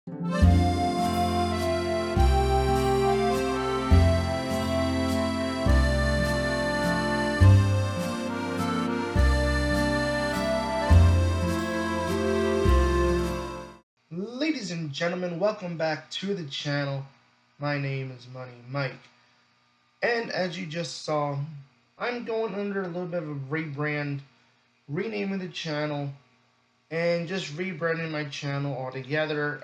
Ladies and gentlemen, welcome back to the channel. My name is Money Mike. And as you just saw, I'm going under a little bit of a rebrand, renaming the channel, and just rebranding my channel altogether,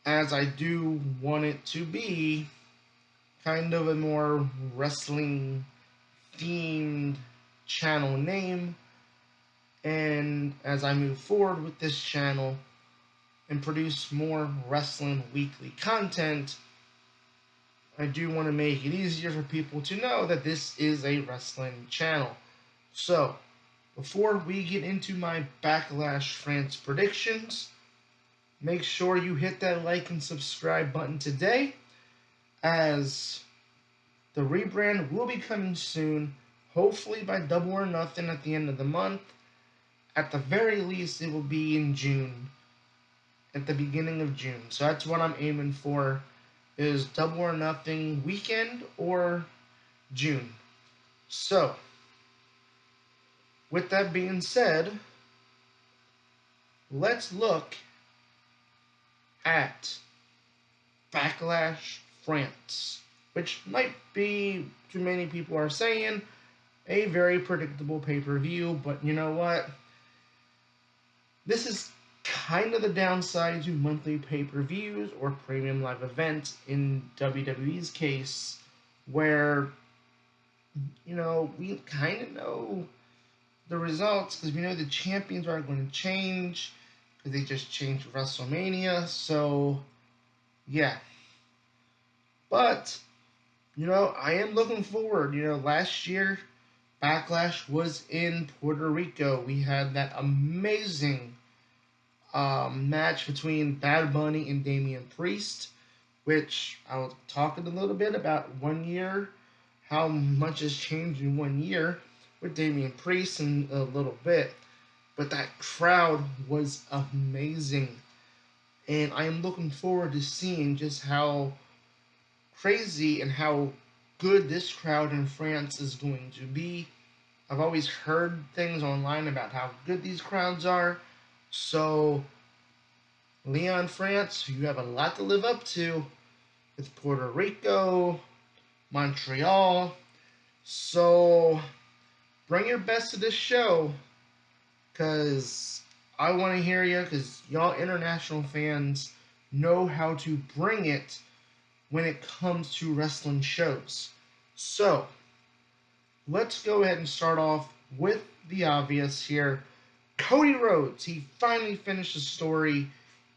as I do want it to be kind of a more wrestling themed channel name. And as I move forward with this channel and produce more wrestling weekly content, I do want to make it easier for people to know that this is a wrestling channel. So, before we get into my Backlash France predictions, make sure you hit that like and subscribe button today, as the rebrand will be coming soon, hopefully by Double or Nothing at the end of the month. At the very least, it will be in June, at the beginning of June. So that's what I'm aiming for, is Double or Nothing weekend or June. So, with that being said, let's look at Backlash France, which might be, too many people are saying, a very predictable pay-per-view, but you know what? This is kind of the downside to monthly pay-per-views or premium live events in WWE's case, where, we kind of know the results because we know the champions are going to change because they just changed WrestleMania. So, yeah. But, I am looking forward. Last year, Backlash was in Puerto Rico. We had that amazing match between Bad Bunny and Damian Priest, which I was talking a little bit about 1 year, how much has changed in 1 year with Damian Priest in a little bit. But that crowd was amazing. And I am looking forward to seeing just how crazy and how good this crowd in France is going to be. I've always heard things online about how good these crowds are. So, Lyon, France, you have a lot to live up to with Puerto Rico, Montreal. So, bring your best to this show, because I want to hear you, because y'all international fans know how to bring it when it comes to wrestling shows. So, let's go ahead and start off with the obvious here. Cody Rhodes, he finally finished the story,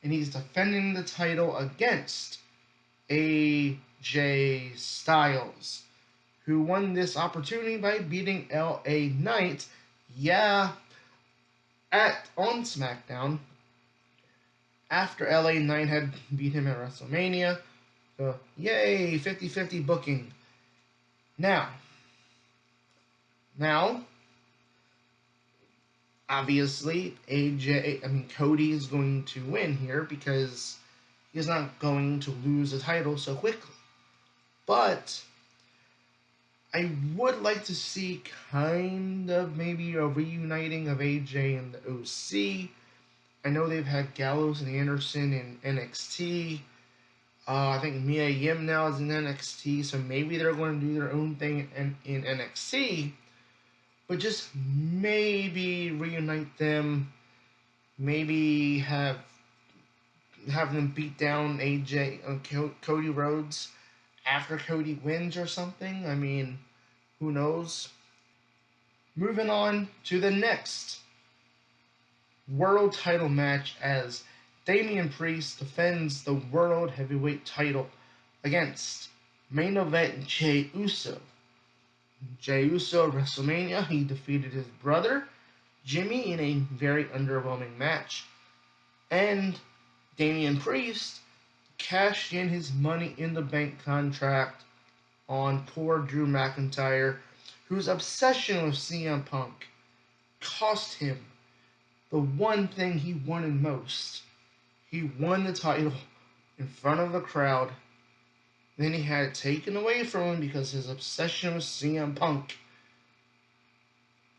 and he's defending the title against AJ Styles, who won this opportunity by beating LA Knight, on SmackDown, after LA Knight had beat him at WrestleMania. So, yay, 50-50 booking. Now, obviously, Cody is going to win here because he's not going to lose the title so quickly. But I would like to see kind of maybe a reuniting of AJ and the OC. I know they've had Gallows and Anderson in NXT. I think Mia Yim now is in NXT, so maybe they're going to do their own thing in NXT. But just maybe reunite them. Maybe have them beat down Cody Rhodes after Cody wins or something. I mean, who knows? Moving on to the next world title match, as Damian Priest defends the World Heavyweight title against main event Jey Uso. Jey Uso at WrestleMania, he defeated his brother Jimmy in a very underwhelming match. And Damian Priest cashed in his Money in the Bank contract on poor Drew McIntyre, whose obsession with CM Punk cost him the one thing he wanted most. He won the title in front of the crowd. Then he had it taken away from him because his obsession with CM Punk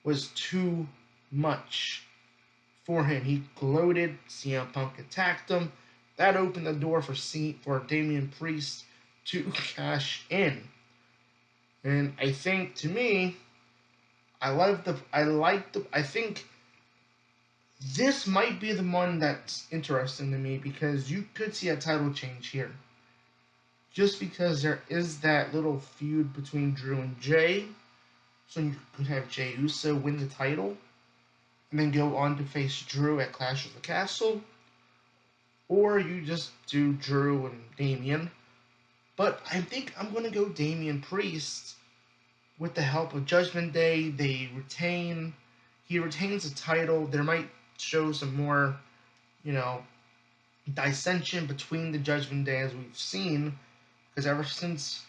was too much for him. He gloated. CM Punk attacked him. That opened the door for Damian Priest to cash in. And I think, to me, I think this might be the one that's interesting to me because you could see a title change here. Just because there is that little feud between Drew and Jay. So you could have Jey Uso win the title and then go on to face Drew at Clash of the Castle. Or you just do Drew and Damian. But I think I'm going to go Damian Priest with the help of Judgment Day. He retains the title. There might show some more, dissension between the Judgment Day as we've seen. Because ever since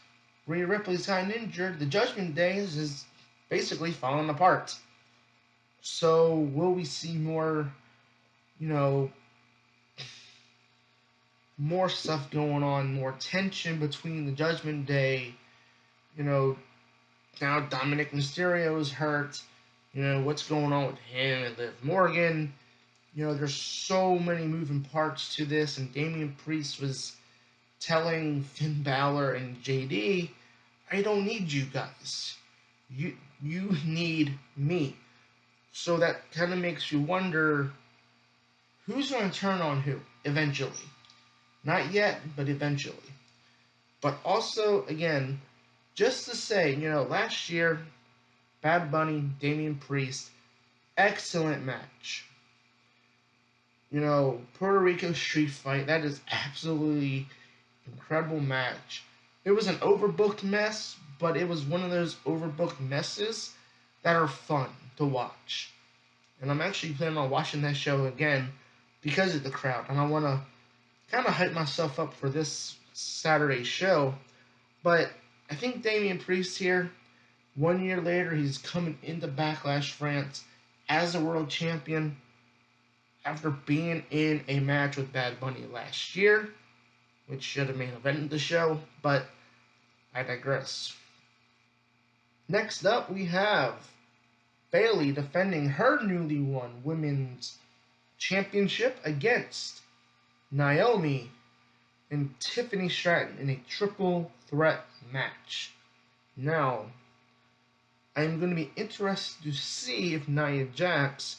Rhea Ripley's gotten injured, the Judgment Day is basically falling apart. So will we see more, more stuff going on, more tension between the Judgment Day? Now Dominic Mysterio is hurt. What's going on with him and Liv Morgan? There's so many moving parts to this, and Damian Priest was telling Finn Balor and JD, I don't need you guys. You need me. So that kind of makes you wonder who's going to turn on who eventually. Not yet, but eventually. But also, again, just to say, last year, Bad Bunny, Damian Priest, excellent match. Puerto Rico street fight, that is absolutely incredible match. It was an overbooked mess, but it was one of those overbooked messes that are fun to watch. And I'm actually planning on watching that show again because of the crowd. And I want to kind of hype myself up for this Saturday show. But I think Damian Priest here, 1 year later, he's coming into Backlash France as a world champion after being in a match with Bad Bunny last year, which should have main evented the show, but I digress. Next up, we have Bayley defending her newly won women's championship against Naomi and Tiffany Stratton in a triple threat match. Now, I'm going to be interested to see if Nia Jax,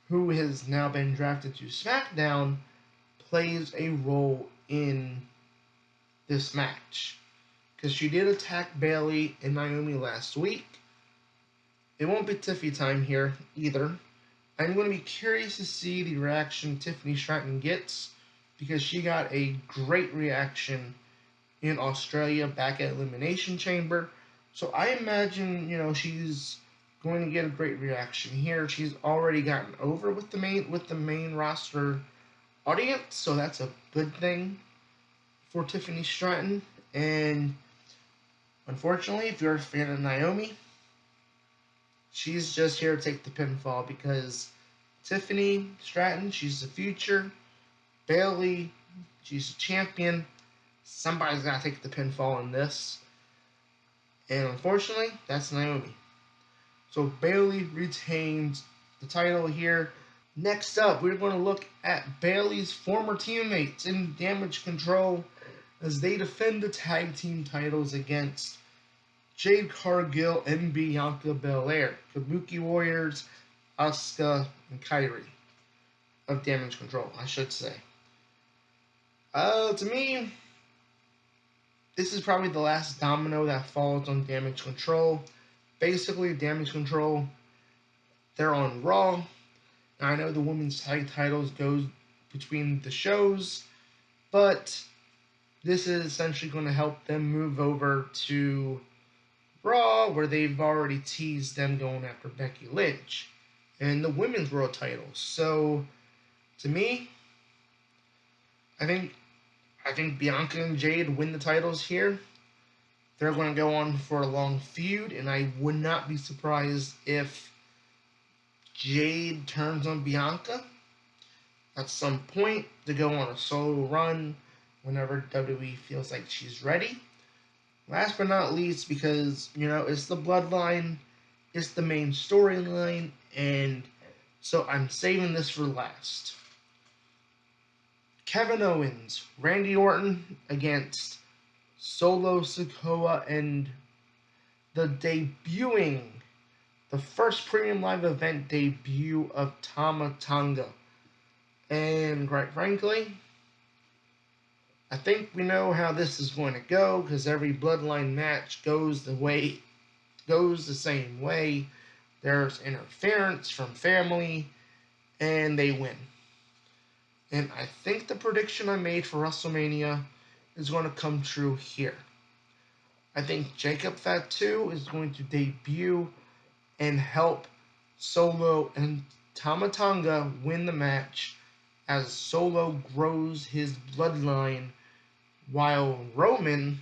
who has now been drafted to SmackDown, plays a role in this match. Because she did attack Bayley and Naomi last week. It won't be Tiffy time here either. I'm going to be curious to see the reaction Tiffany Stratton gets, because she got a great reaction in Australia back at Elimination Chamber. So I imagine, she's going to get a great reaction here. She's already gotten over with the main roster audience, so that's a good thing for Tiffany Stratton. And unfortunately, if you're a fan of Naomi, she's just here to take the pinfall, because Tiffany Stratton, she's the future. Bayley, she's a champion. Somebody's got to take the pinfall in this. And unfortunately, that's Naomi. So Bayley retains the title here. Next up, we're going to look at Bayley's former teammates in Damage Control as they defend the tag team titles against Jade Cargill and Bianca Belair, Kabuki Warriors, Asuka, and Kairi of Damage Control, I should say. To me, this is probably the last domino that falls on Damage Control. Basically, Damage Control, they're on Raw. Now, I know the women's tag titles goes between the shows, but this is essentially going to help them move over to Raw, where they've already teased them going after Becky Lynch and the women's world titles. So, to me, I think Bianca and Jade win the titles here. They're going to go on for a long feud, and I would not be surprised if Jade turns on Bianca. at some point to go on a solo run whenever WWE feels like she's ready. Last but not least, because, it's the bloodline, it's the main storyline, and so I'm saving this for last. Kevin Owens, Randy Orton against Solo Sikoa, and the first premium live event debut of Tama Tonga. And quite frankly, I think we know how this is going to go because every bloodline match goes the same way. There's interference from family, and they win. And I think the prediction I made for WrestleMania is going to come true here. I think Jacob Fatu is going to debut and help Solo and Tama Tonga win the match as Solo grows his bloodline while Roman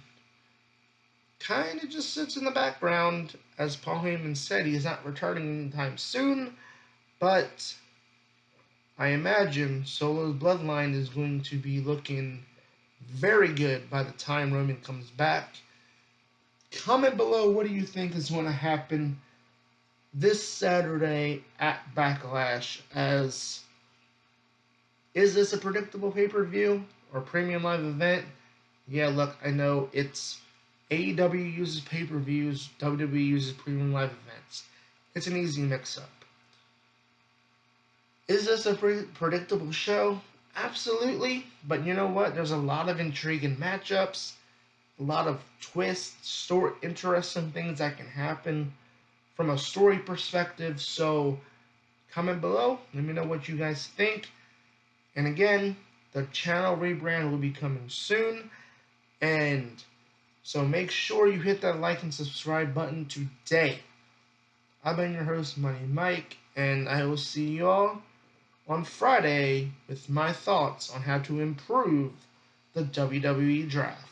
kind of just sits in the background. As Paul Heyman said, he's not returning anytime soon, but I imagine Solo's bloodline is going to be looking very good by the time Roman comes back. Comment below, what do you think is going to happen this Saturday at Backlash? As is this a predictable pay-per-view or premium live event? Yeah, look, I know it's AEW uses pay-per-views, WWE uses premium live events. It's an easy mix-up. Is this a predictable show? Absolutely. But you know what? There's a lot of intriguing matchups, a lot of twists, interesting things that can happen from a story perspective. So comment below. Let me know what you guys think. And again, the channel rebrand will be coming soon. And so make sure you hit that like and subscribe button today. I've been your host, Money Mike, and I will see you all on Friday with my thoughts on how to improve the WWE draft.